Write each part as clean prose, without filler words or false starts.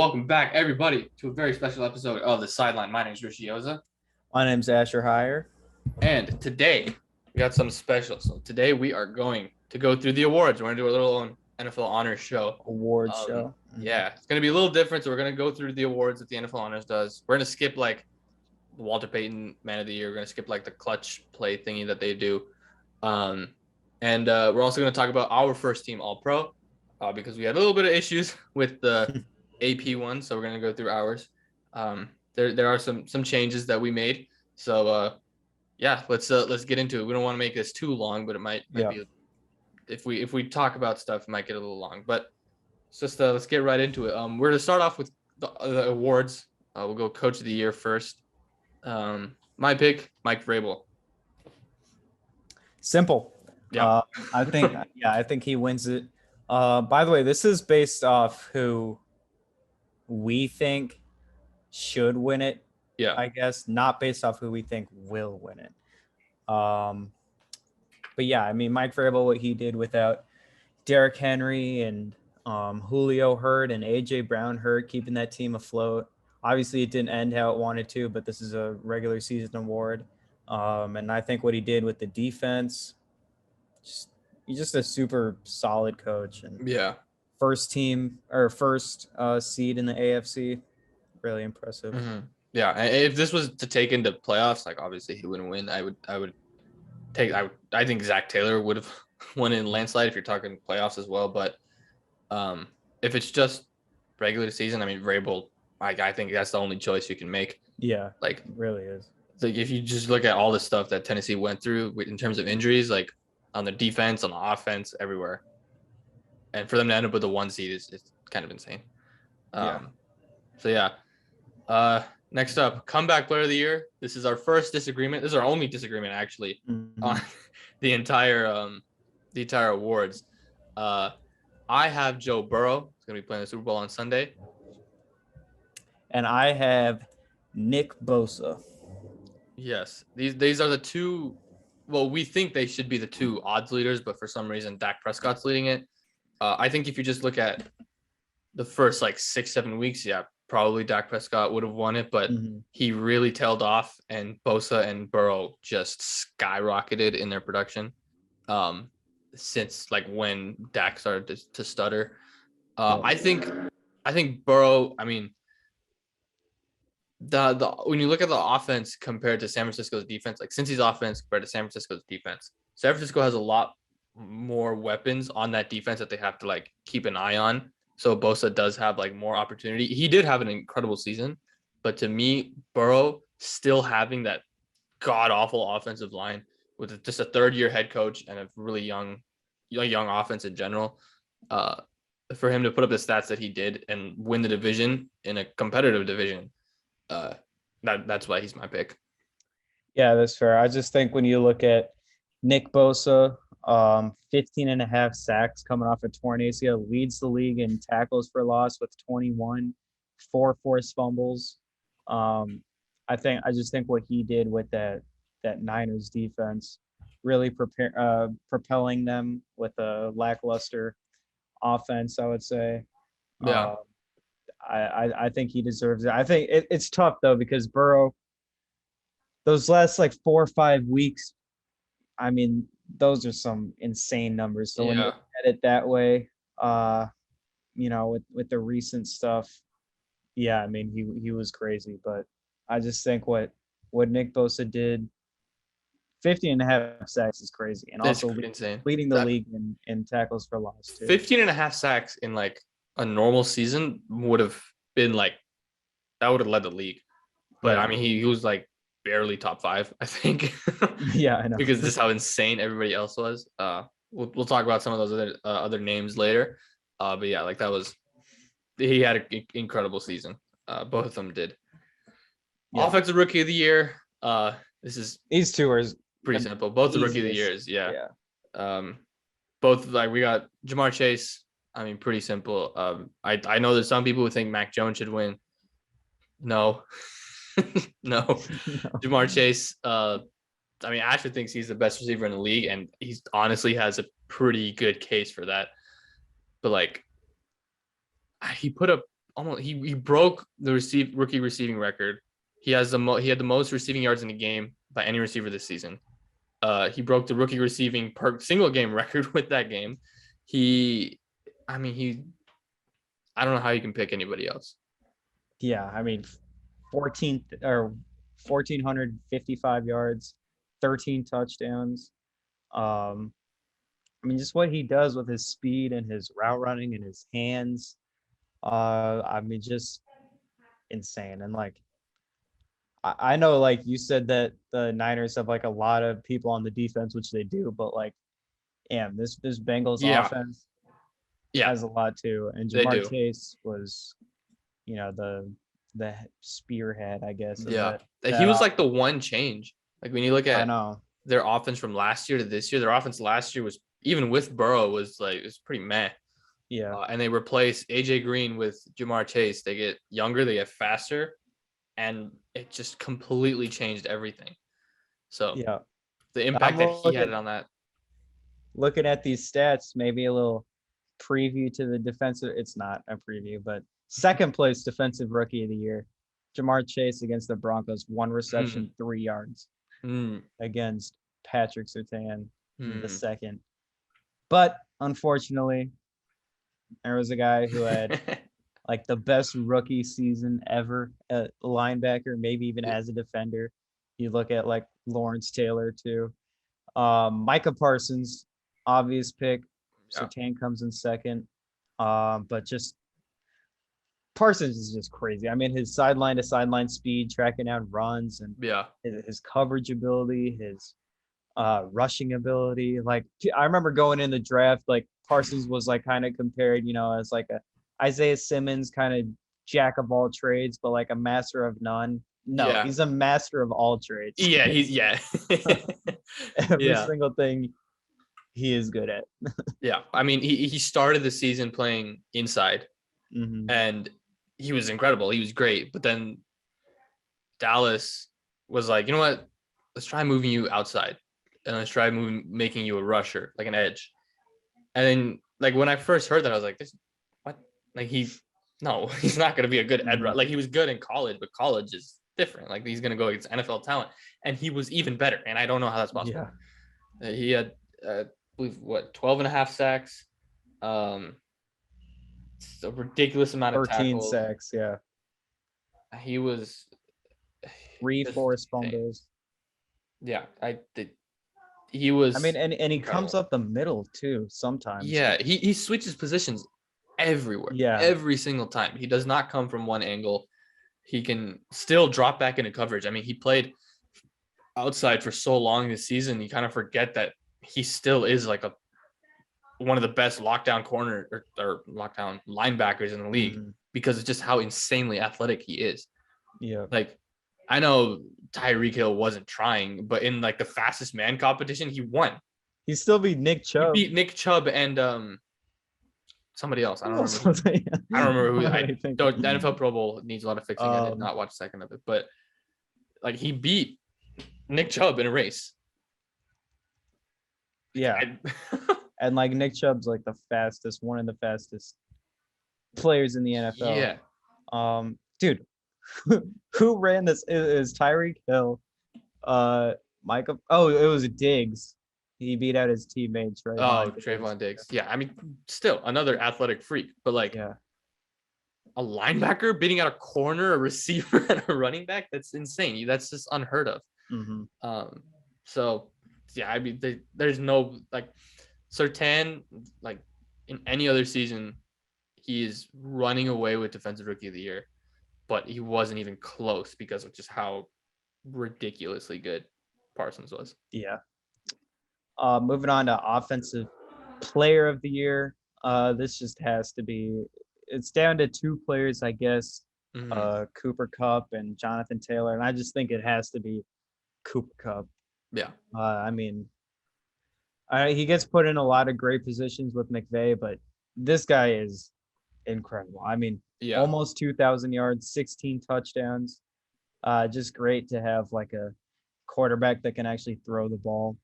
welcome back, everybody, to a very special episode of The Sideline. My name is Rishi. My name's Asher Hire. And today, we got something special. So today, we are going to go through the awards. We're going to do a little own NFL Honors show. Awards show. Yeah, it's going to be a little different. So we're going to go through the awards that the NFL Honors does. We're going to skip, like, Walter Payton Man of the Year. We're going to skip, like, the clutch play thingy that they do. And we're also going to talk about our first team All-Pro because we had a little bit of issues with the AP one, so we're gonna go through ours. There are some changes that we made. So let's get into it. We don't want to make this too long, but it might be if we talk about stuff, it might get a little long. But let's get right into it. We're gonna start off with the awards. We'll go Coach of the Year first. My pick, Mike Vrabel. Simple. Yeah. I think he wins it. By the way, this is based off who we think should win it. Yeah. I guess not based off who we think will win it. But yeah, I mean, Mike Vrabel, what he did without Derrick Henry and Julio hurt and AJ Brown hurt, keeping that team afloat. Obviously, it didn't end how it wanted to, but this is a regular season award. And I think what he did with the defense, he's just a super solid coach. And first seed in the AFC, really impressive. Mm-hmm. Yeah, and if this was to take into playoffs, like obviously he wouldn't win. I think Zach Taylor would have won in landslide if you're talking playoffs as well. But if it's just regular season, I mean Vrabel, I think that's the only choice you can make. Yeah, like it really is. Like if you just look at all the stuff that Tennessee went through in terms of injuries, like on the defense, on the offense, everywhere. And for them to end up with the 1 seed is kind of insane. Next up, Comeback Player of the Year. This is our first disagreement. This is our only disagreement, actually, on the entire awards. I have Joe Burrow. He's going to be playing the Super Bowl on Sunday. And I have Nick Bosa. Yes. These are the two. Well, we think they should be the two odds leaders, but for some reason, Dak Prescott's leading it. I think if you just look at the first 6-7 weeks, probably Dak Prescott would have won it, but he really tailed off, and Bosa and Burrow just skyrocketed in their production since when Dak started to stutter. I think Burrow. I mean, the when you look at the offense compared to San Francisco's defense, Cincy's offense compared to San Francisco's defense, San Francisco has a lot more weapons on that defense that they have to keep an eye on. So Bosa does have more opportunity. He did have an incredible season, but to me, Burrow still having that god awful offensive line with just a third-year head coach and a really young offense in general, for him to put up the stats that he did and win the division in a competitive division, that's why he's my pick. Yeah, that's fair. I just think when you look at Nick Bosa, 15.5 sacks coming off a torn ACL, leads the league in tackles for loss with 21, 4 forced fumbles. I just think what he did with that Niners defense, really propelling them with a lackluster offense, I would say. Yeah. I think he deserves it. I think it's tough though, because Burrow, those last 4 or 5 weeks, I mean, those are some insane numbers. So when you look at it that way, with the recent stuff, I mean, he was crazy. But I just think what Nick Bosa did, 15.5 sacks is crazy, and that's also insane. Leading the league in tackles for loss too. 15.5 sacks in a normal season would have been that would have led the league. But I mean, he was barely top 5, I think. Yeah, I know. Because just how insane everybody else was. We'll talk about some of those other names later. But he had an incredible season. Both of them did. Yeah. Offensive Rookie of the Year. These two are pretty simple. Both the Rookie of the Years. Yeah. Both we got Jamar Chase. I mean, pretty simple. I know there's some people who think Mac Jones should win. No. No. Jamar Chase. I mean, Asher thinks he's the best receiver in the league, and he honestly has a pretty good case for that. But he put up almost he broke the rookie receiving record. He had the most receiving yards in a game by any receiver this season. He broke the rookie receiving per single game record with that game. I don't know how you can pick anybody else. Yeah, I mean, 1,455 yards, 13 touchdowns. I mean, just what he does with his speed and his route running and his hands. I mean, just insane. And like, I know, like you said that the Niners have like a lot of people on the defense, which they do, but like, damn, this Bengals offense has a lot too. And Jamar Chase was, the spearhead, I guess. Yeah, he was like the one change. Like when you look at their offense from last year to this year, their offense last year was, even with Burrow, was pretty meh. Yeah. And they replace AJ Green with Jamar Chase. They get younger, they get faster, and it just completely changed everything. So yeah, the impact that he had on that. Looking at these stats, maybe a little preview to the defensive. It's not a preview, but second place defensive rookie of the year, Jamar Chase against the Broncos, 1 reception, 3 yards against Patrick Surtain, the second. But unfortunately, there was a guy who had like the best rookie season ever at linebacker, maybe even as a defender. You look at like Lawrence Taylor too. Micah Parsons, obvious pick. Surtain comes in second. But just Parsons is just crazy. I mean, his sideline to sideline speed, tracking down runs, and his coverage ability, his rushing ability. Like, I remember going in the draft, like Parsons was like kind of compared, as like a Isaiah Simmons kind of jack of all trades, but like a master of none. No, he's a master of all trades. Yeah, every single thing he is good at. Yeah, I mean, he started the season playing inside, and he was incredible. He was great, but then Dallas was like, you know what? Let's try moving you outside, and let's try making you a rusher, like an edge. And then, like when I first heard that, I was like, what? Like he's not going to be a good edge. Like he was good in college, but college is different. Like he's going to go against NFL talent, and he was even better. And I don't know how that's possible. Yeah. He had, I believe, 12 and a half sacks. It's a ridiculous amount of 13 tackles. sacks. Yeah. He was 3 forced fumbles. Yeah, he was. I mean, and he comes up the middle too sometimes. Yeah, he switches positions everywhere. Yeah, every single time. He does not come from one angle. He can still drop back into coverage. I mean, he played outside for so long this season. You kind of forget that he still is like one of the best lockdown corner or lockdown linebackers in the league because of just how insanely athletic he is. Yeah, like I know Tyreek Hill wasn't trying, but in like the fastest man competition, he won. He still beat Nick Chubb. He beat Nick Chubb and somebody else. I don't remember. I don't remember who. The NFL Pro Bowl needs a lot of fixing. I did not watch a second of it, but like he beat Nick Chubb in a race. Yeah, and like Nick Chubb's like one of the fastest players in the NFL. Yeah. Dude, who ran this? Is Tyreek Hill, Micah? Oh, it was Diggs. He beat out his teammates, right? Oh, Trayvon Diggs. Yeah, I mean, still another athletic freak, but like a linebacker beating out a corner, a receiver, and a running back. That's insane. That's just unheard of. So yeah, I mean, there's no like Surtain, like in any other season, he is running away with Defensive Rookie of the Year, but he wasn't even close because of just how ridiculously good Parsons was. Yeah. Moving on to Offensive Player of the Year. This just has to be. It's down to 2 players, I guess. Cooper Kupp and Jonathan Taylor, and I just think it has to be Cooper Kupp. Yeah. I mean, he gets put in a lot of great positions with McVay, but this guy is incredible. I mean, almost 2,000 yards, 16 touchdowns. Just great to have like a quarterback that can actually throw the ball.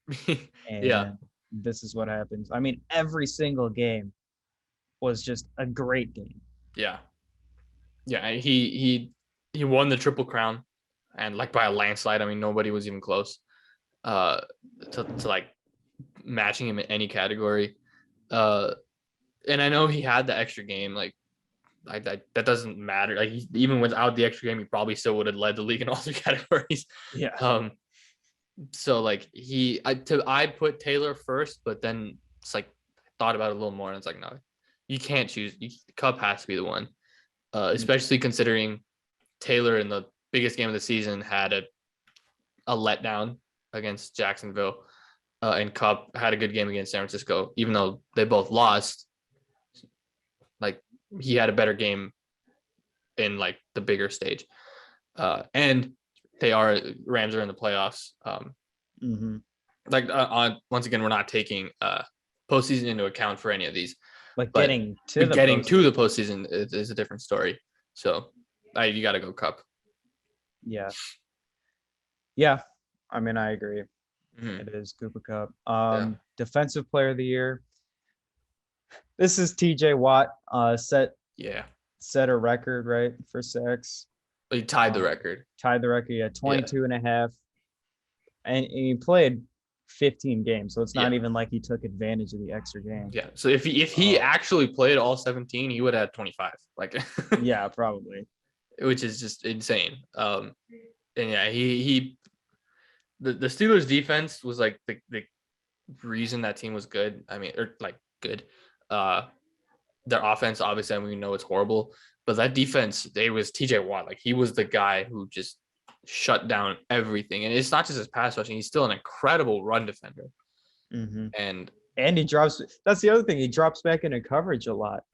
And this is what happens. I mean, every single game was just a great game. Yeah. Yeah, he won the Triple Crown, and like by a landslide. I mean, nobody was even close uh to like matching him in any category. And I know he had the extra game. Like that doesn't matter. Like even without the extra game, he probably still would have led the league in all three categories. Yeah. So like I put Taylor first, but then it's like thought about it a little more, and it's like no, you can't choose. Cup has to be the one, especially considering Taylor in the biggest game of the season had a letdown against Jacksonville, and Cup had a good game against San Francisco, even though they both lost. Like he had a better game in like the bigger stage, and Rams are in the playoffs. Like once again, we're not taking postseason into account for any of these. Like getting to the postseason is a different story. So you got to go Cup. Yeah. Yeah. I mean, I agree. It is Cooper Cup. Defensive player of the year. This is TJ Watt. Set a record, right, for sacks. He tied the record. Yeah, 22 and a half. And he played 15 games, so it's not even like he took advantage of the extra game. Yeah. So if he actually played all 17, he would have had 25. Like yeah, probably. Which is just insane. And yeah, the Steelers defense was like the reason that team was good. I mean, or like good. Their offense, obviously, we know it's horrible, but that defense, it was TJ Watt. Like he was the guy who just shut down everything. And it's not just his pass rushing; he's still an incredible run defender. And he drops. That's the other thing. He drops back into coverage a lot.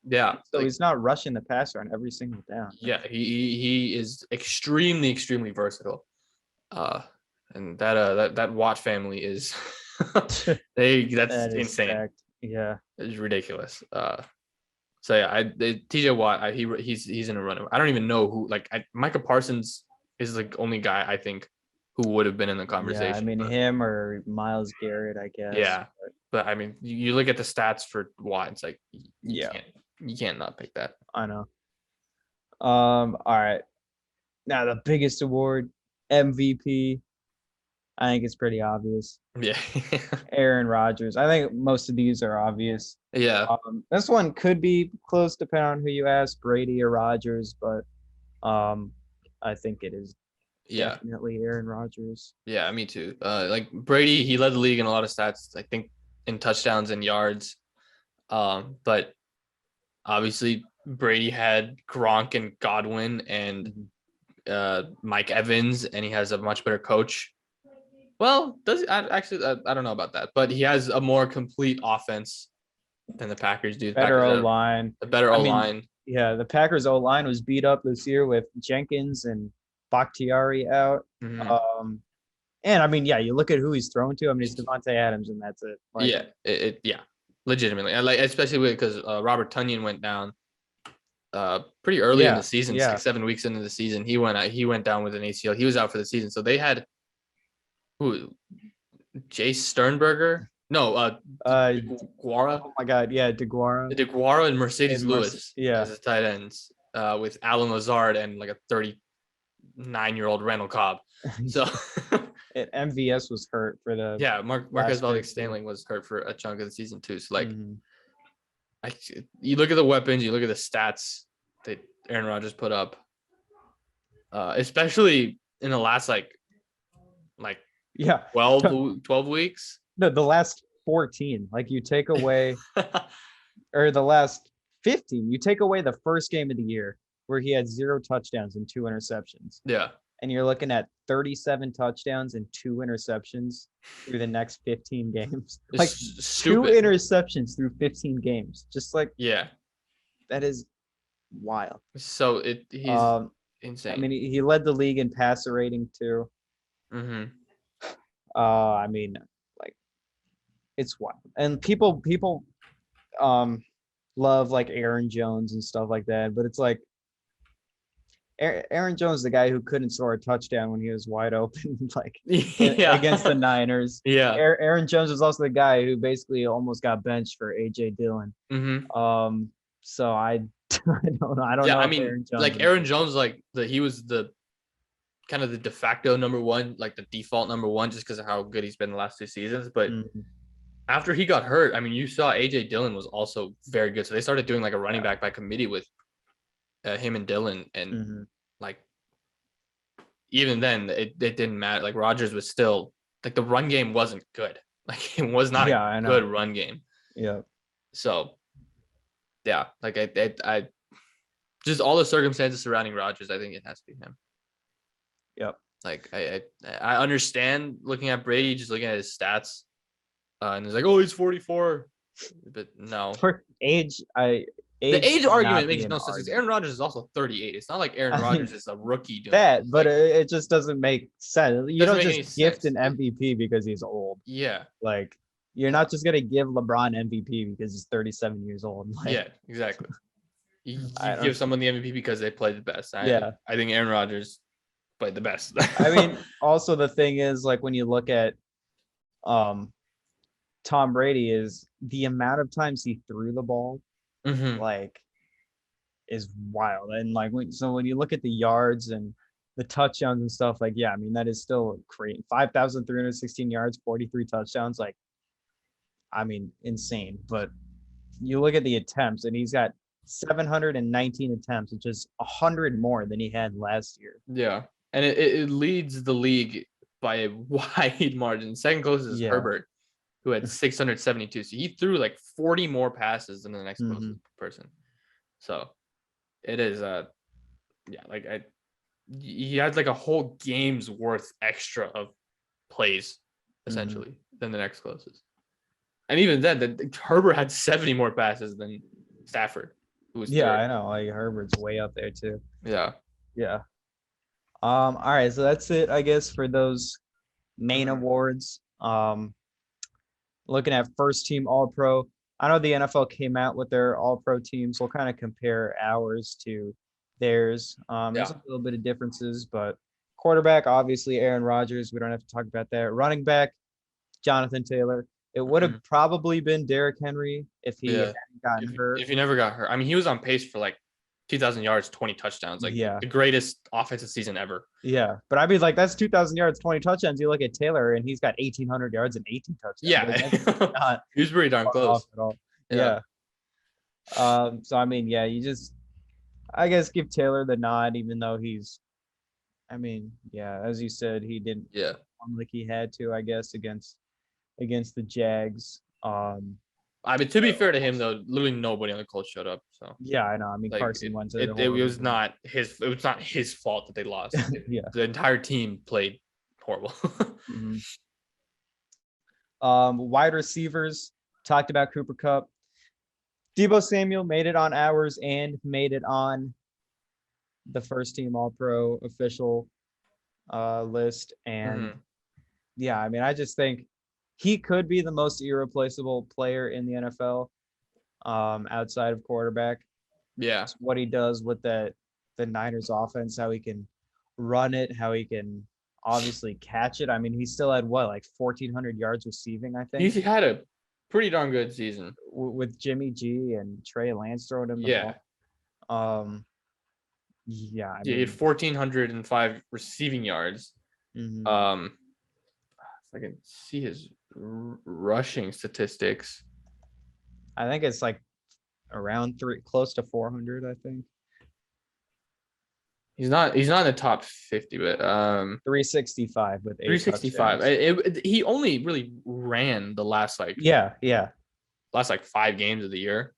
Yeah. So he's not rushing the passer on every single down. Yeah, he is extremely, extremely versatile. And that Watt family is that's insane. Stacked. Yeah, it's ridiculous. So yeah, TJ Watt, he's in a run. I don't even know who. Like Micah Parsons is the only guy I think who would have been in the conversation. Yeah, I mean him or Myles Garrett, I guess. Yeah, but I mean you look at the stats for Watt, it's like you can't not pick that. I know. All right. Now the biggest award, MVP. I think it's pretty obvious. Yeah. Aaron Rodgers. I think most of these are obvious. Yeah. This one could be close depending on who you ask, Brady or Rodgers, but I think it is definitely Aaron Rodgers. Yeah, me too. Like Brady, he led the league in a lot of stats, I think in touchdowns and yards. But obviously Brady had Gronk and Godwin and Mike Evans, and he has a much better coach. Well, I don't know about that, but he has a more complete offense than the Packers do. Better O-line. A better O-line. Yeah, the Packers O-line was beat up this year with Jenkins and Bakhtiari out. And I mean, you look at who he's thrown to. I mean, it's Devontae Adams, and that's it. Like, legitimately. Like especially because Robert Tonyan went down pretty early in the season, 6-7 weeks into the season. He went down with an ACL. He was out for the season. So they had Jace Sternberger? No, DeGuara. Oh my God, yeah, DeGuara. DeGuara and Mercedes Lewis as his tight ends, with Alan Lazard and like a 39-year-old Randall Cobb. So MVS was hurt for the Marquez Valdes-Scantling was hurt for a chunk of the season too. So like, you look at the weapons, you look at the stats that Aaron Rodgers put up, especially in the last like 12 weeks. No, the last 14. Like you take away, or the last 15. You take away the first game of the year where he had 0 touchdowns and 2 interceptions. Yeah. And you're looking at 37 touchdowns and 2 interceptions through the next 15 games. It's like stupid. 2 interceptions through 15 games. Just like that is wild. So he's insane. I mean, he led the league in passer rating too. I mean, like it's wild, and people love like Aaron Jones and stuff like that, but it's like Aaron Jones, the guy who couldn't score a touchdown when he was wide open, like against the Niners. Yeah, Aaron Jones was also the guy who basically almost got benched for AJ Dillon. So I I don't know. I don't Yeah, know. I if mean, Aaron Jones like is Aaron good. Jones, like he was the kind of the de facto number one, like the default number one, just because of how good he's been the last 2 seasons. But Mhm. after he got hurt, I mean, you saw AJ Dillon was also very good. So they started doing like a running Yeah. back by committee with him and Dillon, and Mhm. like even then, it didn't matter. Like Rodgers was still like the run game wasn't good. Like it was not Yeah, a I good know. run game. Yeah. So yeah, like I just all the circumstances surrounding Rodgers, I think it has to be him. Yep. Like I understand looking at Brady, just looking at his stats, and it's like, oh, he's 44, but no, For age, the age age should argument not be makes an no sense. Because argument. Aaron Rodgers is also 38. It's not like Aaron I Rodgers mean is a rookie doing all that, this. but Like, it just doesn't make sense. it You doesn't don't make just any gift sense. an MVP because he's old. Yeah, Like you're no, not just gonna give LeBron MVP because he's 37 years old. Like yeah, exactly. You I give don't. someone the MVP because they played the best. Yeah. I think Aaron Rodgers played the best. I mean, also the thing is, like when you look at um Tom Brady, is the amount of times he threw the ball, hmm like, is wild. And like when you look at the yards and the touchdowns and stuff, like yeah, I mean that is still great. 5,316 yards, 43 touchdowns, like I mean insane. But you look at the attempts, and he's got 719 attempts, which is 100 more than he had last year. Yeah, and it leads the league by a wide margin. Second closest is Yeah. Herbert, who had 672. So he threw like 40 more passes than the next closest person. So it is yeah, like he had like a whole game's worth extra of plays essentially than the next closest. And even then, Herbert had 70 more passes than Stafford, who was Yeah, third. I know. Like Herbert's way up there too. Yeah. Yeah. All right, so that's it, I guess, for those main Mhm. awards. Looking at first team All Pro. I know the NFL came out with their All Pro teams. We'll kind of compare ours to theirs. There's Yeah. a little bit of differences, but quarterback, obviously Aaron Rodgers. We don't have to talk about that. Running back, Jonathan Taylor. It would have Mhm. probably been Derrick Henry if he Yeah. hadn't gotten hurt. If he never got hurt, I mean, he was on pace for like 2,000 yards, 20 touchdowns, like Yeah. the greatest offensive season ever. Yeah. But I mean, like, that's 2,000 yards, 20 touchdowns. You look at Taylor, and he's got 1,800 yards and 18 touchdowns. Yeah. Like, that's not He was pretty darn far off close. at all. Yeah. Yeah. So, I mean, yeah, you just, I guess, give Taylor the nod, even though he's, I mean, yeah, as you said, he didn't Yeah. perform like he had to, I guess, against the Jags. I mean, to be fair to him, though, literally nobody on the Colts showed up. So Yeah, I know. I mean, like Carson Wentz did a it horrible was job. not his. It was not his fault that they lost. Yeah. The entire team played horrible. Mhm. Wide receivers, talked about Cooper Kupp. Deebo Samuel made it on ours and made it on the first team All Pro official list. And Mhm. yeah, I mean, I just think he could be the most irreplaceable player in the NFL outside of quarterback. Yeah. It's what he does with the Niners offense, how he can run it, how he can obviously catch it. I mean, he still had what, like 1,400 yards receiving, I think, He had a pretty darn good season. with Jimmy G and Trey Lance throwing him the Yeah. ball. Yeah, I Yeah, he had mean, 1,405 receiving yards. mhm. If I can see his rushing statistics. I think it's like around close to 400, I think. He's not in the top 50, but 365 with 365. touchdowns. He only really ran the last like Yeah. 5 games of the year.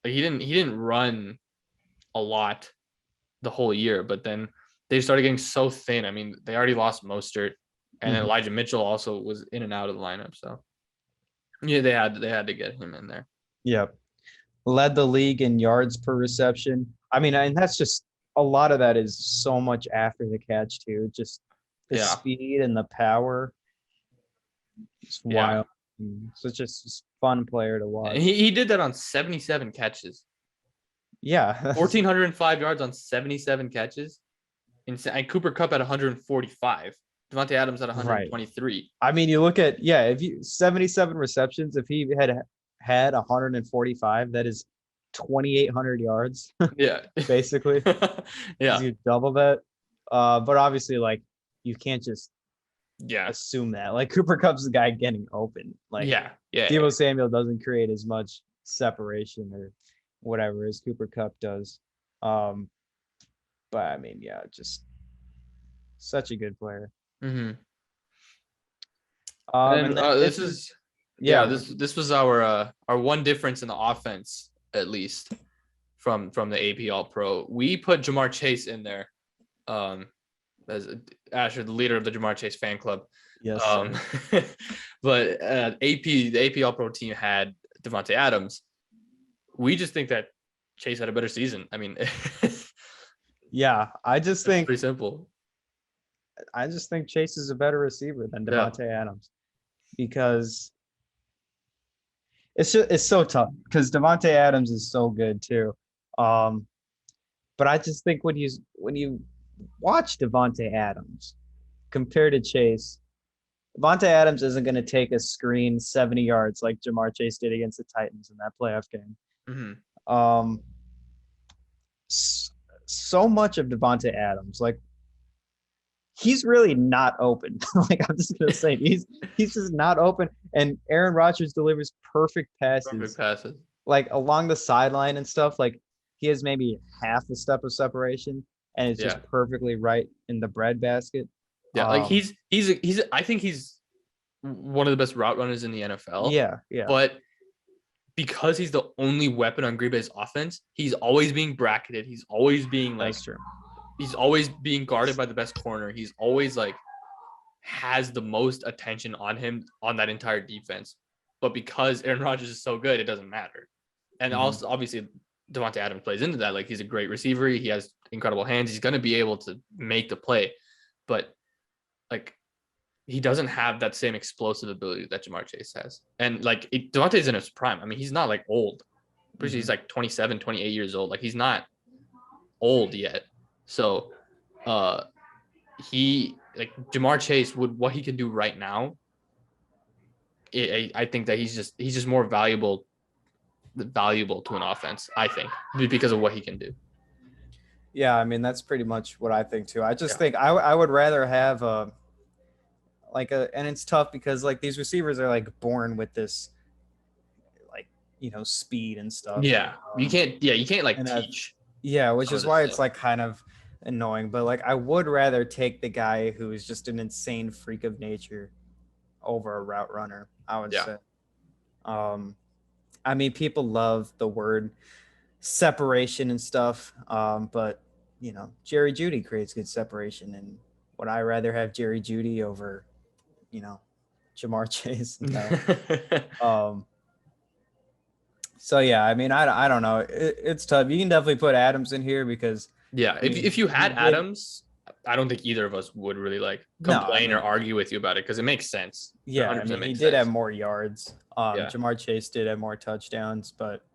Like he didn't run a lot the whole year, but then they started getting so thin. I mean, they already lost Mostert, and then Mhm. Elijah Mitchell also was in and out of the lineup. So yeah, they had to get him in there. Yep. Led the league in yards per reception. I mean, and that's just a lot of that is so much after the catch too. Just the Yeah. speed and the power. It's Yeah. wild. Such a fun player to watch. And he did that on 77 catches. Yeah. 1,405 yards on 77 catches. And Cooper Kupp at 145. Devontae Adams at 123. I mean, you look at, if you 77 receptions, if he had 145, that is 2,800 yards, Yeah. basically. Yeah. You double that. But obviously, like, you can't just Yeah. assume that. Like, Cooper Kupp's the guy getting open. Like, Yeah. Yeah. Deebo Samuel doesn't create as much separation or whatever as Cooper Kupp does. But I mean, yeah, just such a good player. Mm-hmm. And then This is yeah, this was our one difference in the offense, at least from the AP All Pro. We put Jamar Chase in there, as Asher, the leader of the Jamar Chase fan club. yes, But the AP All Pro team had Devontae Adams. We just think that Chase had a better season. I mean, yeah, I just think pretty simple. Chase is a better receiver than Devontae Adams, because it's so tough because Devontae Adams is so good too. But I just think when you watch Devontae Adams compared to Chase, Devontae Adams isn't going to take a screen 70 yards like Jamar Chase did against the Titans in that playoff game. Mm-hmm. So much of Devontae Adams, like, he's really not open. Like, I'm just gonna say, he's just not open. And Aaron Rodgers delivers perfect passes, like along the sideline and stuff. Like, he has maybe half a step of separation, and it's just perfectly right in the breadbasket. Yeah, like he's I think he's one of the best route runners in the NFL. Yeah. But because he's the only weapon on Green Bay's offense, he's always being bracketed. He's always being like, that's true. He's always being guarded by the best corner. He's always like has the most attention on him on that entire defense. But because Aaron Rodgers is so good, it doesn't matter. And also, obviously, Devontae Adams plays into that. Like, he's a great receiver. He has incredible hands. He's going to be able to make the play. But like, he doesn't have that same explosive ability that Jamar Chase has. And like, Devontae's in his prime. I mean, he's not like old. Pretty sure he's like 27, 28 years old. Like, he's not old yet. So Jamar Chase, what he can do right now, I think that he's just more valuable to an offense, I think, because of what he can do. Yeah, I mean, that's pretty much what I think too. I just think I would rather have and it's tough because like these receivers are like born with this, like, speed and stuff. Yeah, you can't like teach. Yeah, which is why it's like kind of annoying. But like, I would rather take the guy who is just an insane freak of nature over a route runner, I would say. I mean, people love the word separation and stuff, but Jerry Jeudy creates good separation, and would I rather have Jerry Jeudy over Jamar Chase? No. So yeah, I mean, I don't know. It's tough. You can definitely put Adams in here because if you had Adams, I don't think either of us would really like complain or argue with you about it because it makes sense. Yeah, I mean, he did have more yards. Jamar Chase did have more touchdowns, but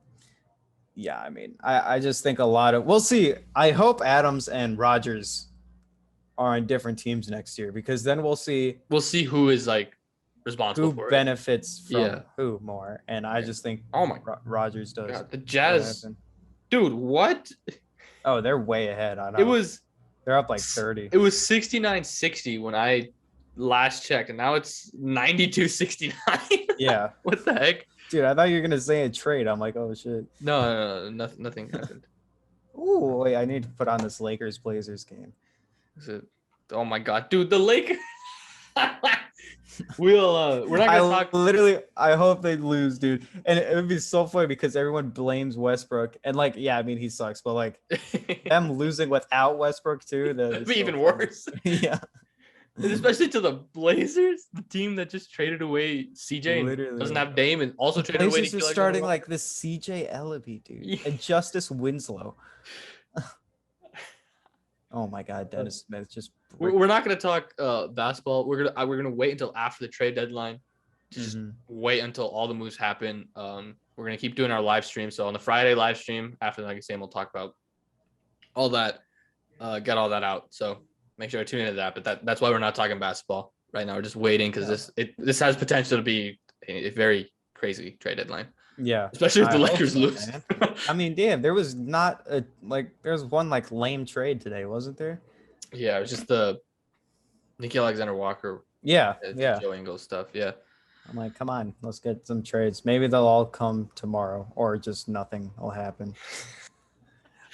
yeah, I mean, I just think we'll see. I hope Adams and Rodgers are on different teams next year, because then we'll see who is like responsible for benefits from who more. And I just think Rodgers does. God, the Jazz, dude, what? Oh, they're way ahead. I know. They're up like 30. It was 69-60 when I last checked, and now it's 92-69. Yeah. What the heck? Dude, I thought you were gonna say a trade. I'm like, oh shit. No, nothing happened. Ooh, wait, I need to put on this Lakers-Blazers game. Oh my god, dude, the Lakers. We're not gonna talk. Literally, I hope they lose, dude. And it would be so funny because everyone blames Westbrook, and like, yeah, I mean, he sucks, but like them losing without Westbrook too, that'd be even worse. Yeah. Especially to the Blazers, the team that just traded away CJ and doesn't have Dame, and also traded away. Blazers are starting like this CJ Ellaby, dude, and Justice Winslow. Oh my God, Dennis Smith just. We're not gonna talk basketball. We're gonna wait until after the trade deadline. Just wait until all the moves happen. We're gonna keep doing our live stream. So on the Friday live stream after, like I say, we'll talk about all that, get all that out. So make sure to tune into that. But that's why we're not talking basketball right now. We're just waiting because this has potential to be a very crazy trade deadline. Yeah. especially if the I hope Lakers so, lose. man. I mean, damn, there was not a there was one like lame trade today, wasn't there? Yeah, it was just the Nikhil Alexander Walker, Yeah, the yeah. Joe Ingles stuff. Yeah. I'm like, come on, let's get some trades. Maybe they'll all come tomorrow, or just nothing will happen.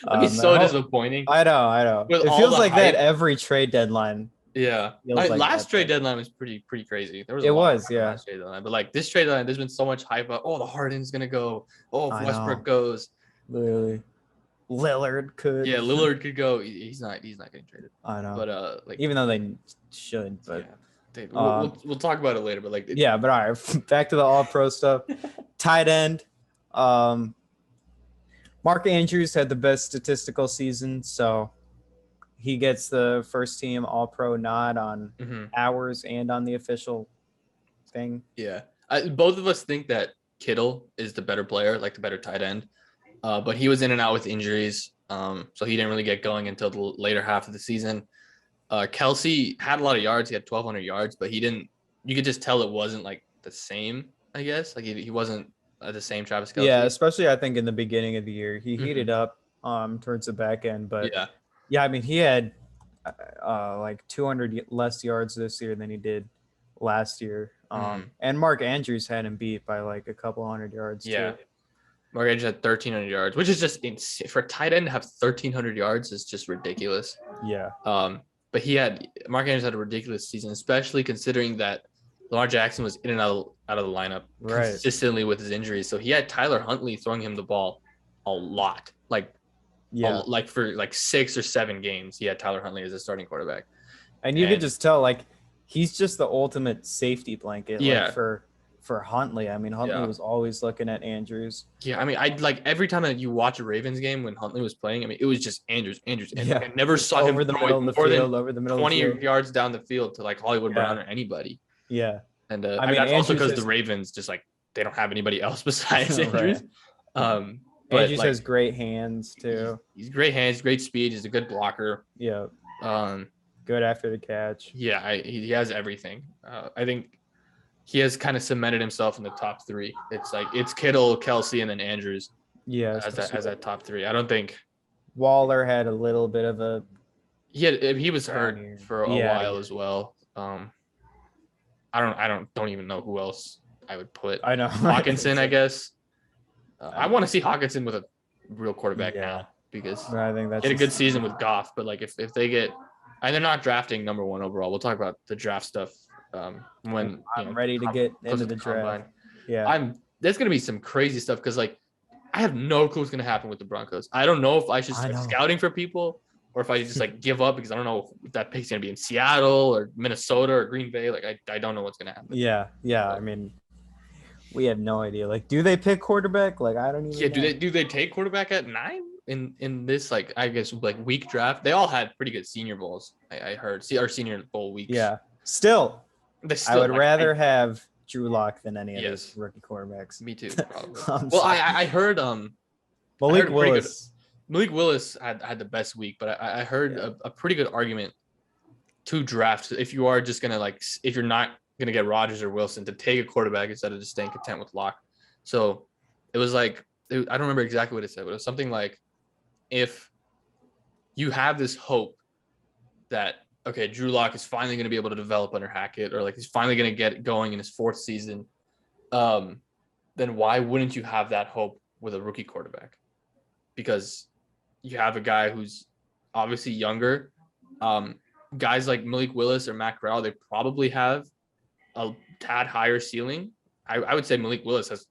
That'd be I so hope. disappointing I know, I know. with It all feels the like that hype. every trade deadline Yeah. feels like Last that. trade deadline was pretty crazy. There was a It lot of was, hype on yeah. last trade deadline, but like this trade deadline, there's been so much hype about, oh, the Harden's gonna go. Oh, if I Westbrook know. goes, Literally, Lillard could. yeah, Lillard could go. He's not getting traded. I know. But like, Even though they should, yeah, but dude, um, we'll talk about it later. But like, yeah. But all right, back to the All Pro stuff. Tight end. Mark Andrews had the best statistical season, so he gets the first team All Pro nod on ours and on the official thing. Yeah, both of us think that Kittle is the better player, like the better tight end. But he was in and out with injuries, so he didn't really get going until the later half of the season. Kelsey had a lot of yards. He had 1,200 yards, but he didn't. You could just tell it wasn't like the same. I guess like he wasn't the same Travis Kelsey. Yeah, especially I think in the beginning of the year he heated up towards the back end, but yeah, I mean he had like 200 less yards this year than he did last year. And Mark Andrews had him beat by like a couple hundred yards. Yeah. Too. Mark Andrews had 1,300 yards, which is just insane. For a tight end to have 1,300 yards is just ridiculous. Yeah. But Mark Andrews had a ridiculous season, especially considering that Lamar Jackson was in and out of the lineup consistently with his injuries. So he had Tyler Huntley throwing him the ball a lot, like for like 6 or 7 games. He had Tyler Huntley as a starting quarterback, and you could just tell like he's just the ultimate safety blanket. Yeah. Like, for Huntley. I mean, Huntley was always looking at Andrews. Yeah, I mean, I like every time that you watch a Ravens game when Huntley was playing, I mean, it was just Andrews. Yeah. I never saw him over the middle of the field, over the middle 20 of the field. yards down the field to like Hollywood Brown or anybody. Yeah. And I mean, that's also because the Ravens just like they don't have anybody else besides Andrews. But Andrews has great hands too. He's great hands, great speed. He's a good blocker. Yeah. Good after the catch. Yeah, he has everything. I think he has kind of cemented himself in the top 3. It's Kittle, Kelsey, and then Andrews. Yeah, as that top 3. I don't think Waller had a little bit of a. He was hurt for a while as well. I don't even know who else I would put. I know Hawkinson, I guess. I want to see Hawkinson with a real quarterback now because I think that's he had a good season with Goff. But like if they get, and they're not drafting number 1 overall. We'll talk about the draft stuff when I'm ready to get into the draft. Combine. Yeah, there's gonna be some crazy stuff because like I have no clue what's gonna happen with the Broncos. I don't know if I should start scouting for people or if I just like give up because I don't know if that pick's gonna be in Seattle or Minnesota or Green Bay. Like I don't know what's gonna happen. Yeah. I mean, we have no idea. Like, do they pick quarterback? Like, I don't even. Yeah, know. do they take quarterback at 9 in this like I guess like week draft? They all had pretty good Senior Bowls. I heard our Senior Bowl weeks. Yeah. Still, I would rather have Drew Lock than any of these rookie quarterbacks. Me too, probably. Well, I heard Malik Willis. Malik Willis had the best week, but I heard a pretty good argument to draft if you are just gonna like if you're not gonna get Rodgers or Wilson to take a quarterback instead of just staying content with Lock. So it was like I don't remember exactly what it said, but it was something like if you have this hope that okay, Drew Lock is finally going to be able to develop under Hackett, or like he's finally going to get going in his 4th season, then why wouldn't you have that hope with a rookie quarterback? Because you have a guy who's obviously younger. Guys like Malik Willis or Matt Corral, they probably have a tad higher ceiling. I would say Malik Willis has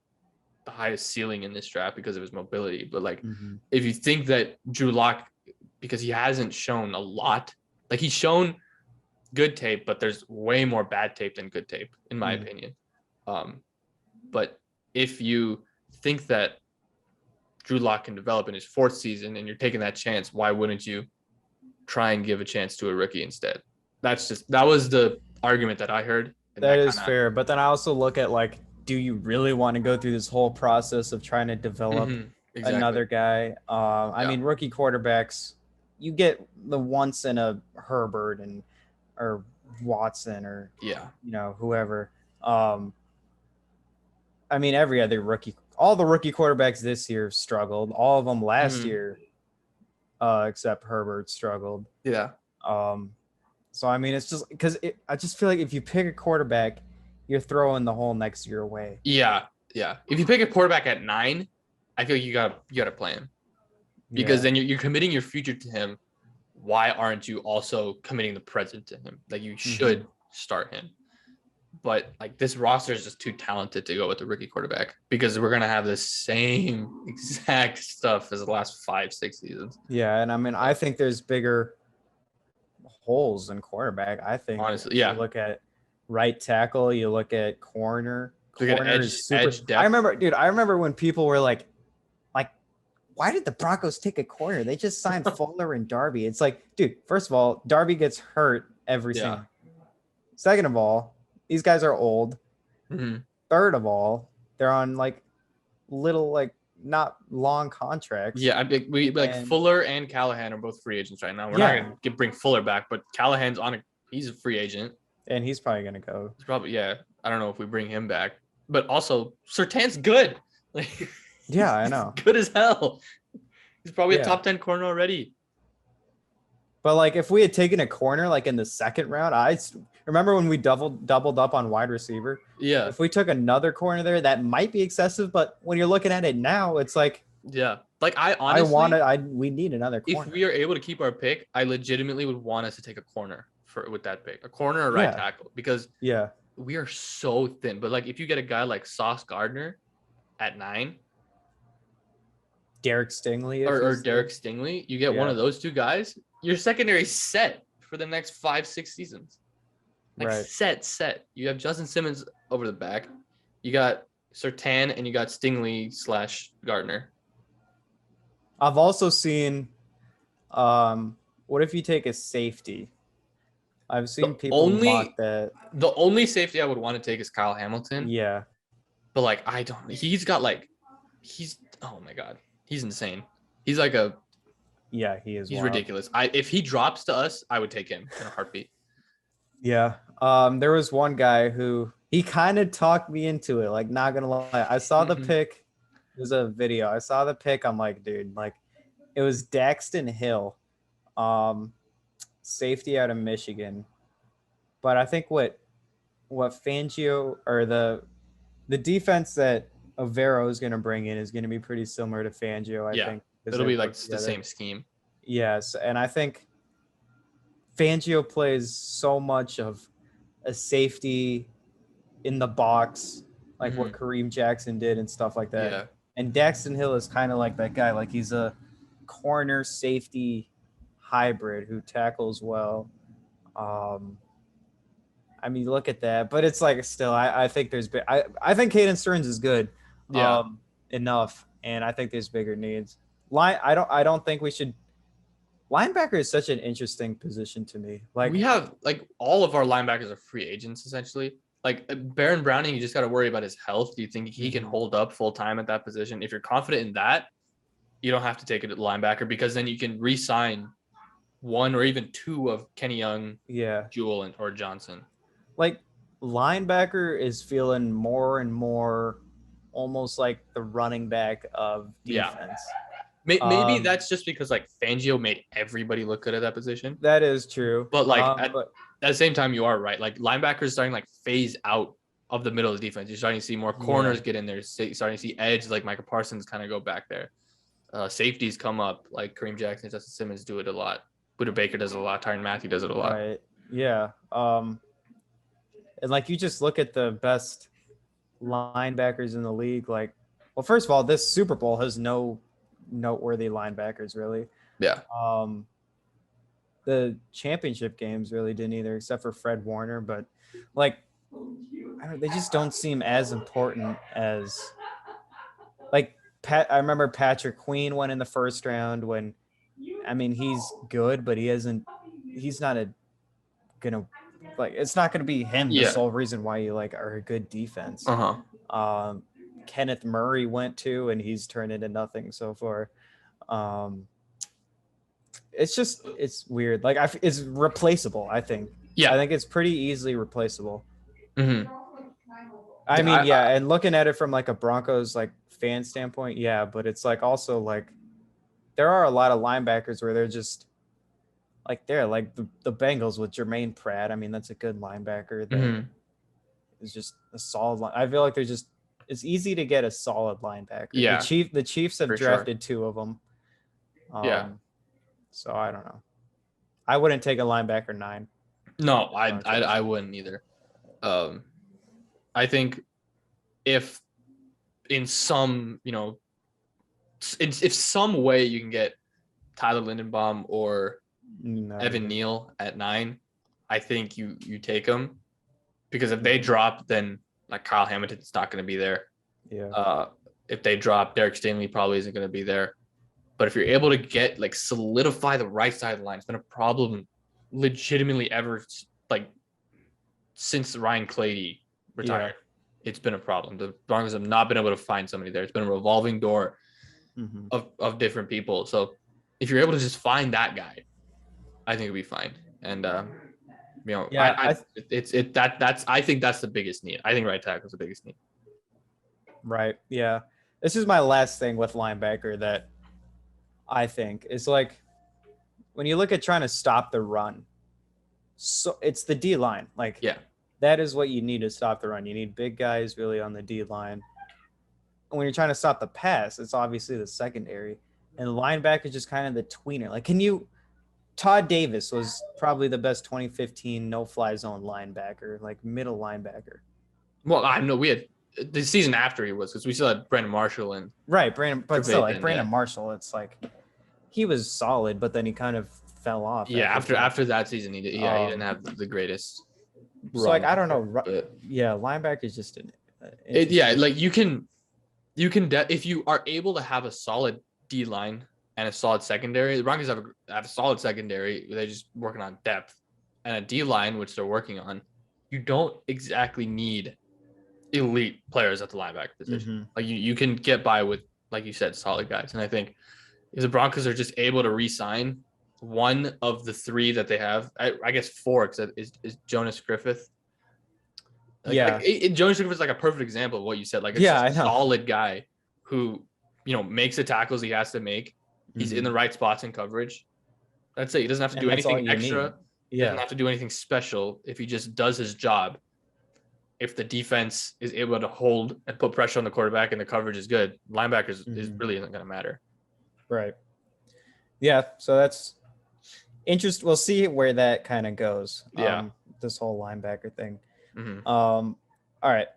the highest ceiling in this draft because of his mobility. But like, if you think that Drew Lock, because he hasn't shown a lot, like he's shown good tape, but there's way more bad tape than good tape, in my opinion. But if you think that Drew Lock can develop in his 4th season and you're taking that chance, why wouldn't you try and give a chance to a rookie instead? That was the argument that I heard. That is fair. But then I also look at like, do you really want to go through this whole process of trying to develop another guy? I mean, rookie quarterbacks, you get the once in a Herbert or Watson or whoever. I mean, every other rookie all the rookie quarterbacks this year struggled. All of them last year, except Herbert, struggled. Yeah. So I mean, it's just because I just feel like if you pick a quarterback, you're throwing the whole next year away. Yeah. If you pick a quarterback at 9, I feel like you gotta play him because then you're committing your future to him. Why aren't you also committing the present to him? Like you should start him. But like this roster is just too talented to go with the rookie quarterback because we're gonna have the same exact stuff as the last 5-6 seasons. Yeah, and I mean, I think there's bigger holes in quarterback. I think honestly, yeah. You look at right tackle, you look at corner. Corner is super. Edge depth. I remember when people were like, why did the Broncos take a corner? They just signed Fuller and Darby. It's like, dude, first of all, Darby gets hurt every single. Second of all, these guys are old. Third of all, they're on like little, like not long contracts. Yeah, we Fuller and Callahan are both free agents right now. We're not gonna bring Fuller back, but Callahan's he's a free agent, and he's probably gonna go. He's probably I don't know if we bring him back, but also Surtain's good. Like, yeah, I know, good as hell. He's probably a top 10 corner already. But like, if we had taken a corner like in the second round, I remember when we doubled up on wide receiver. Yeah. If we took another corner there, that might be excessive. But when you're looking at it now, it's like, like I honestly, we need another corner. If we are able to keep our pick, I legitimately would want us to take a corner with that pick, a corner or right tackle, because we are so thin. But like, if you get a guy like Sauce Gardner at 9. Derek Stingley or Derek Stingley, you get one of those two guys, your secondary set for the next 5-6 seasons. Like set. You have Justin Simmons over the back. You got Surtain and you got Stingley / Gardner. I've also seen what if you take a safety? I've seen people mock that. The only safety I would want to take is Kyle Hamilton. Yeah. But like he's oh my God. He's insane. He's like he is. He's ridiculous. If he drops to us, I would take him in a heartbeat. Yeah. There was one guy who he kind of talked me into it. Like, not gonna lie, I saw the pick. It was a video. I saw the pick. I'm like, dude, like, it was Daxton Hill, safety out of Michigan. But I think what Fangio or the defense that Avero is going to bring in is going to be pretty similar to Fangio. I think it'll be like the same scheme. Yes, and I think Fangio plays so much of a safety in the box, like what Kareem Jackson did and stuff like that. Yeah. And Daxton Hill is kind of like that guy. Like, he's a corner safety hybrid who tackles well. I mean, look at that. But it's like, still, I think there's I think Caden Stearns is good. Enough, and I think there's bigger needs. I don't think we should. Linebacker is such an interesting position to me. Like, we have all of our linebackers are free agents essentially. Like Baron Browning, you just got to worry about his health. Do you think he can hold up full time at that position? If you're confident in that, you don't have to take it at linebacker because then you can re-sign 1 or even 2 of Kenny Young, Jewell, or Johnson. Like, linebacker is feeling more and more almost like the running back of defense. Maybe that's just because like Fangio made everybody look good at that position. That is true. But like at the same time, you are right. Like, linebackers starting like phase out of the middle of the defense. You're starting to see more corners get in there. Starting to see edge like Micah Parsons kind of go back there. Safeties come up like Kareem Jackson, Justin Simmons do it a lot. Buda Baker does it a lot. Tyrann Mathieu does it a lot. Right. Yeah. And like, you just look at the best linebackers in the league. Like, well, first of all, this Super Bowl has no noteworthy linebackers really. Yeah. The championship games really didn't either, except for Fred Warner. But like, they just don't seem as important as like I remember Patrick Queen went in the first round when, I mean, he's good, but he's not it's not gonna be him the sole reason why you like are a good defense. Kenneth Murray went to, and he's turned into nothing so far. It's weird. Like, it's replaceable, I think. Yeah, I think it's pretty easily replaceable. I mean, and looking at it from like a Broncos like fan standpoint, yeah, but it's like also like there are a lot of linebackers where they're just like the Bengals with Jermaine Pratt. I mean, that's a good linebacker that is just a solid line. I feel like it's easy to get a solid linebacker. Yeah. The Chiefs have drafted 2 of them. Yeah. So I don't know. I wouldn't take a linebacker 9. No, I wouldn't either. I think if in some, if some way you can get Tyler Lindenbaum or Evan Neal at 9, I think you take them, because if they drop, then like Kyle Hamilton's not going to be there. Yeah. If they drop, Derek Stingley probably isn't going to be there. But if you're able to get like solidify the right side of the line, it's been a problem legitimately ever like since Ryan Clady retired. Yeah. It's been a problem. The Broncos have not been able to find somebody there. It's been a revolving door of different people. So if you're able to just find that guy, I think it'll be fine. And I think that's the biggest need. I think right tackle is the biggest need. Right. Yeah. This is my last thing with linebacker that I think is like when you look at trying to stop the run. So it's the D line. Like, yeah, that is what you need to stop the run. You need big guys really on the D line. And when you're trying to stop the pass, it's obviously the secondary. And the linebacker is just kind of the tweener. Like, Todd Davis was probably the best 2015 no-fly zone linebacker, like middle linebacker. Well, I know we had the season after he was, because we still had Brandon Marshall and Brandon Marshall. It's like he was solid, but then he kind of fell off. Yeah, after that season, he didn't have the greatest. So like I don't know, linebacker is just like you can if you are able to have a solid D line and a solid secondary. The Broncos have a solid secondary. They're just working on depth, and a D line, which they're working on. You don't exactly need elite players at the linebacker position. Like you can get by with, like you said, solid guys. And I think if the Broncos are just able to re-sign one of the 3 that they have, I guess 4, because is Jonas Griffith. Jonas Griffith is like a perfect example of what you said. Like, it's a solid guy who, makes the tackles he has to make. He's in the right spots in coverage. That's it. He doesn't have to do anything extra. He doesn't have to do anything special if he just does his job. If the defense is able to hold and put pressure on the quarterback and the coverage is good, linebackers is really isn't going to matter. Right. Yeah. So that's interesting. We'll see where that kind of goes. Yeah. This whole linebacker thing. All right.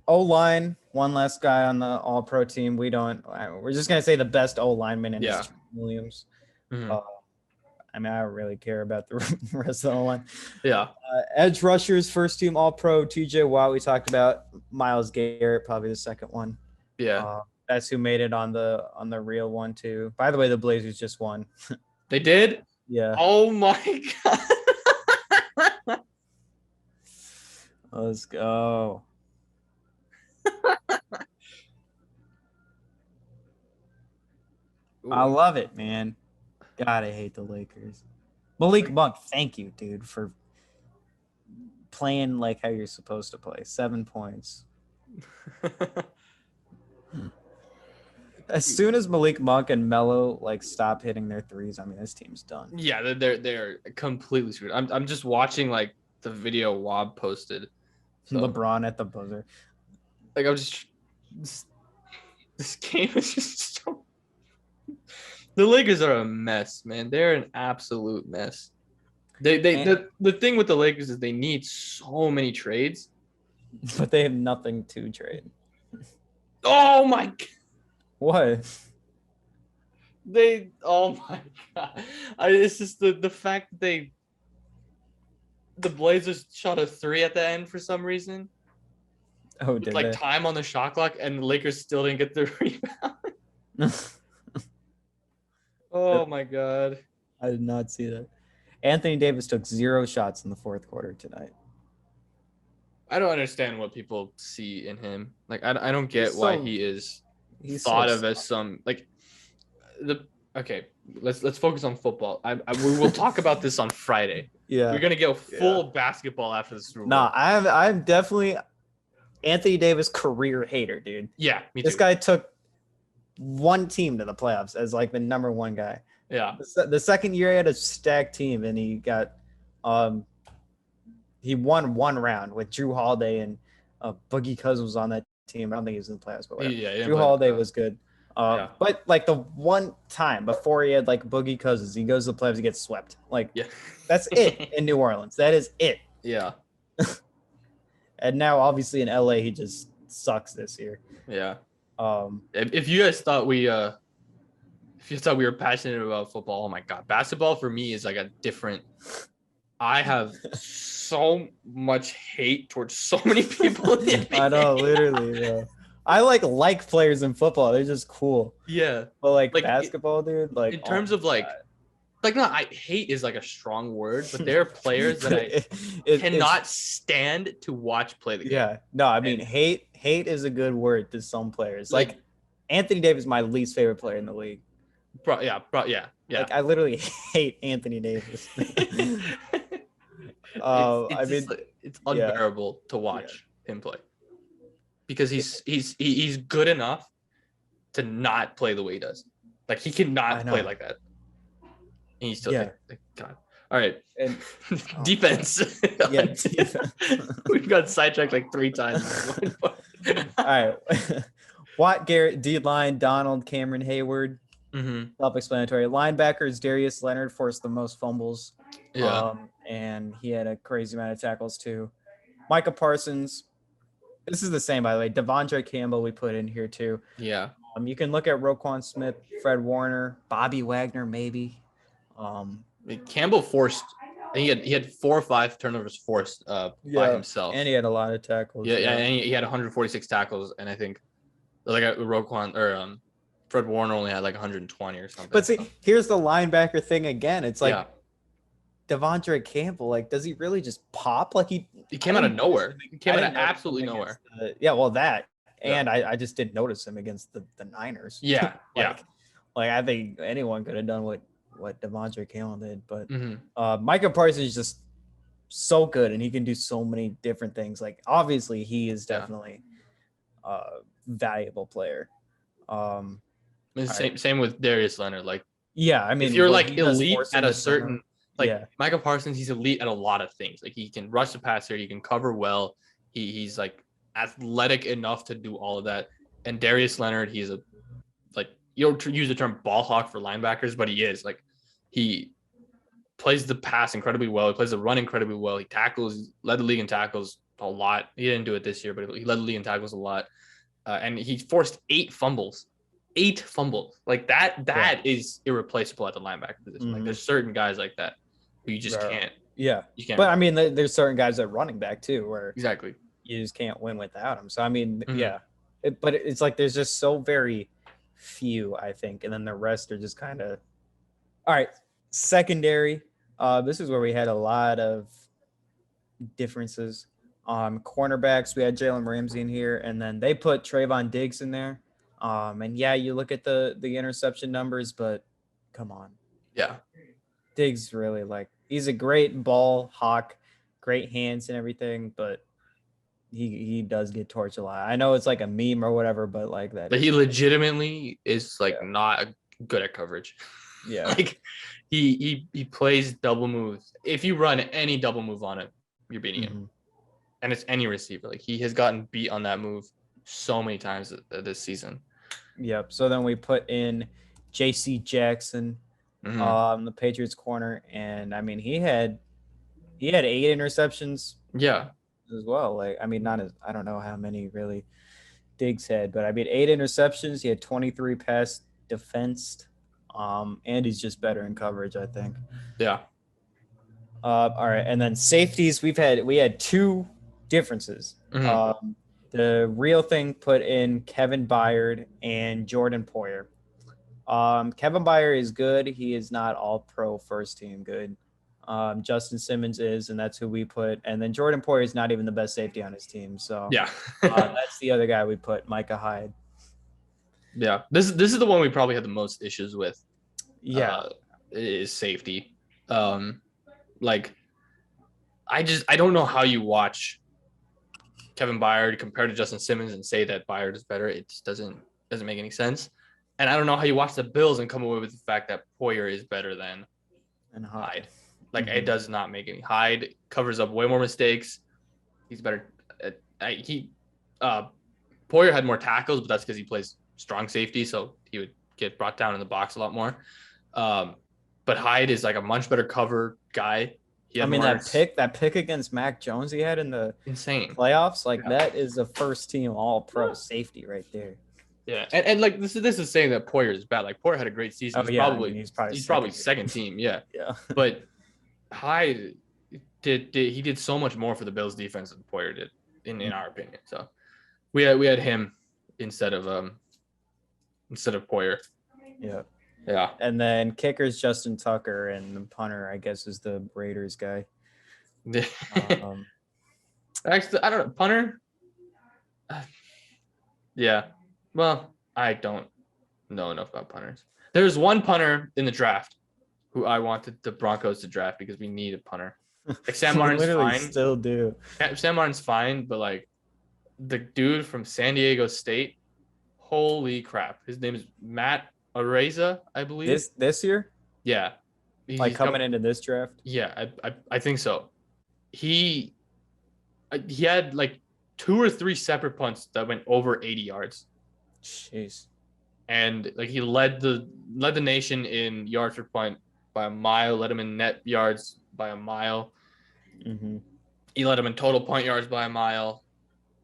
O-line, one last guy on the all-pro team. We're just going to say the best O-lineman in Williams. I mean, I don't really care about the rest of the O-line. Yeah. Edge rushers, first team all-pro, TJ Watt, we talked about. Myles Garrett, probably the second one. Yeah. That's who made it on the real one too. By the way, the Blazers just won. They did? Yeah. Oh my God. Let's go. I love it, man. God, I hate the Lakers. Malik Monk, thank you, dude, for playing like how you're supposed to play. 7 points. As soon as Malik Monk and Melo stop hitting their threes, I mean, this team's done. Yeah, they're completely screwed. I'm just watching the video Wob posted. So, LeBron at the buzzer. I'm just this game is just so. The Lakers are a mess, man. They're an absolute mess. The thing with the Lakers is they need so many trades, but they have nothing to trade. Oh my God. What? Oh my God. It's just the fact that the Blazers shot a 3 at the end for some reason. Oh, did they? Time on the shot clock, and the Lakers still didn't get the rebound. Oh my God. I did not see that. Anthony Davis took 0 shots in the fourth quarter tonight. I don't understand what people see in him. I don't get why he's thought of as some okay. Let's focus on football. We will talk about this on Friday. Yeah, we're gonna go full basketball after the Super Bowl. No, I'm definitely. Anthony Davis, career hater, dude. Yeah, me too. This guy took one team to the playoffs as like the number one guy. Yeah. The second year he had a stacked team and he got he won one round with Drew Holiday and Boogie Cousins was on that team. I don't think he was in the playoffs, but whatever. Drew Holiday was good. But like the one time before he had like Boogie Cousins, he goes to the playoffs, he gets swept. Like that's it in New Orleans. That is it. Yeah. And now obviously in LA he just sucks this year. Yeah. If you guys thought we were passionate about football, oh my god, basketball for me is like a different. I have so much hate towards so many people in the NBA. I know, literally. Yeah. I like players in football. They're just cool. Yeah. But like basketball, dude, like in terms of like no, I hate is like a strong word, but there are players that I cannot stand to watch play the game. Yeah. No, I mean hate is a good word to some players. Like Anthony Davis is my least favorite player in the league. Yeah. Like I literally hate Anthony Davis. It's unbearable to watch him play because he's good enough to not play the way he does. Like he cannot play like that. And he's still like God. All right. And defense. Defense. We've got sidetracked like 3 times. All right. Watt, Garrett, D-line, Donald, Cameron Hayward. Self-explanatory. Linebackers, Darius Leonard forced the most fumbles. Yeah. And he had a crazy amount of tackles too. Micah Parsons. This is the same, by the way. Devondre Campbell we put in here too. Yeah. You can look at Roquan Smith, Fred Warner, Bobby Wagner, maybe. Campbell forced. He had 4 or 5 turnovers forced by himself, and he had a lot of tackles. Yeah, and he had 146 tackles, and I think like Roquan or Fred Warner only had like 120 or something. But see, here's the linebacker thing again. It's like Devondre Campbell. Like, does he really just pop? Like he came out of nowhere. He came out of absolutely nowhere. And I just didn't notice him against the Niners. Yeah, Like I think anyone could have done what Devondre Campbell did, but Micah Parsons is just so good and he can do so many different things. Like obviously he is definitely a valuable player. Same with Darius Leonard. Like I mean if you're like elite at a certain Micah Parsons, he's elite at a lot of things. Like he can rush the passer, he can cover well, he's like athletic enough to do all of that. And Darius Leonard, he's a you don't use the term ball hawk for linebackers, but he is like he plays the pass incredibly well. He plays the run incredibly well. He tackles, led the league in tackles a lot. He didn't do it this year, but he led the league in tackles a lot. And he forced 8 fumbles. 8 fumbles. Like that is irreplaceable at the linebacker position. Like there's certain guys like that who you just can't. Yeah. You can't. But I mean, there's certain guys at running back too, where exactly you just can't win without him. So I mean, but it's like there's just so very few, I think, and then the rest are just kind of all right. Secondary, this is where we had a lot of differences. Cornerbacks, we had Jalen Ramsey in here, and then they put Trayvon Diggs in there. And you look at the interception numbers, but come on, Diggs really he's a great ball hawk, great hands and everything, but he does get torched a lot. I know it's like a meme or whatever, but like that. But he legitimately is not good at coverage. Yeah. Like he plays double moves. If you run any double move on him, you're beating him. And it's any receiver. Like he has gotten beat on that move so many times this season. Yep. So then we put in JC Jackson, the Patriots corner, and I mean he had 8 interceptions. Yeah. As well. Like, I mean, I don't know how many really Diggs had, but I mean 8 interceptions. He had 23 pass defensed. And he's just better in coverage, I think. Yeah. All right. And then safeties, we had 2 differences. The real thing put in Kevin Byard and Jordan Poyer. Kevin Byard is good. He is not all pro first team good. Justin Simmons is, and that's who we put. And then Jordan Poyer is not even the best safety on his team. So that's the other guy we put, Micah Hyde. Yeah, this is the one we probably had the most issues with. Is safety. I don't know how you watch Kevin Byard compared to Justin Simmons and say that Byard is better. It just doesn't make any sense. And I don't know how you watch the Bills and come away with the fact that Poyer is better than Hyde. Like it does not make any. Hyde covers up way more mistakes. He's better. Poyer had more tackles, but that's because he plays strong safety, so he would get brought down in the box a lot more. But Hyde is like a much better cover guy. That pick against Mac Jones he had in the insane playoffs, that is a first team all pro safety right there. Yeah, and like this is saying that Poyer is bad. Like Poyer had a great season. He's probably second team. Yeah. Yeah. But Hyde did so much more for the Bills defense than Poyer did, in our opinion. So we had him instead of Poyer. Yeah. Yeah. And then kicker's Justin Tucker, and the punter, I guess, is the Raiders guy. Actually, I don't know. Punter? Yeah. Well, I don't know enough about punters. There's one punter in the draft who I wanted the Broncos to draft because we need a punter. Like Sam Martin's fine. Still do. Sam Martin's fine, but like the dude from San Diego State, holy crap. His name is Matt Eraza, I believe. This year? Yeah. He's coming into this draft? Yeah, I think so. He had like 2 or 3 separate punts that went over 80 yards. Jeez. And like he led the nation in yards per punt by a mile, led him in net yards by a mile. Mm-hmm. He led him in total punt yards by a mile.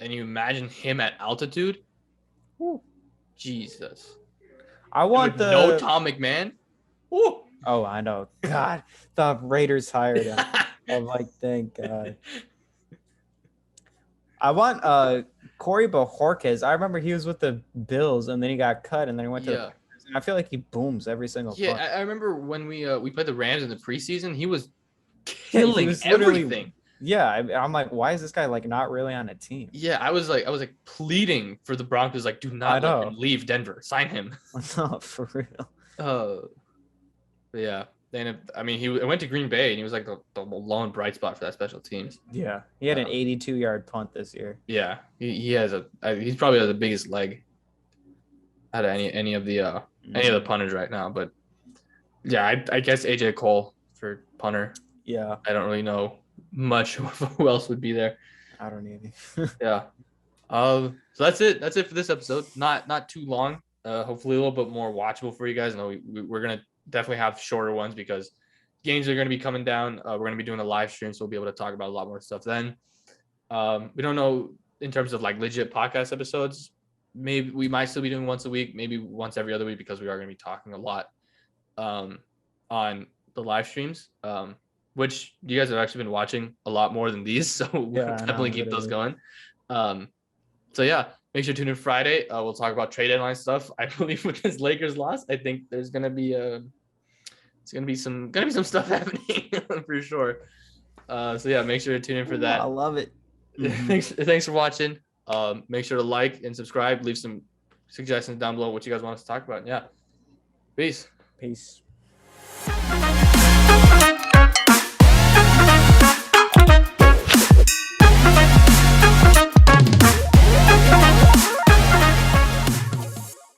And you imagine him at altitude? Woo. Jesus. I want no Tom McMahon. Woo. Oh, I know. God, the Raiders hired him. I'm like, thank God. I want Corey Bojorquez. I remember he was with the Bills, and then he got cut, and then he went to the Packers, and I feel like he booms every single punt. I remember when we played the Rams in the preseason, he was killing everything. Yeah, I'm like, why is this guy like not really on a team? Yeah, I was like pleading for the Broncos, like, do not let him leave Denver. Sign him. No, for real. Yeah. Then he went to Green Bay and he was like the lone bright spot for that special teams. Yeah, he had an 82-yard punt this year. Yeah, he's probably has the biggest leg out of any of the punters right now. But yeah, I guess AJ Cole for punter. Yeah, I don't really know much who else would be there. I don't either. Yeah. So that's it. That's it for this episode. Not too long. Hopefully a little bit more watchable for you guys. I know we're gonna definitely have shorter ones because games are going to be coming down. We're going to be doing a live stream, so we'll be able to talk about a lot more stuff then. We don't know in terms of like legit podcast episodes. Maybe we might still be doing once a week, maybe once every other week, because we are going to be talking a lot on the live streams, which you guys have actually been watching a lot more than these. So we'll definitely keep those going. So yeah, make sure to tune in Friday. We'll talk about trade deadline stuff. I believe with this Lakers loss, I think there's gonna be some stuff happening for sure. So yeah, make sure to tune in for that. I love it. Thanks for watching. Make sure to like and subscribe. Leave some suggestions down below what you guys want us to talk about. Yeah, peace.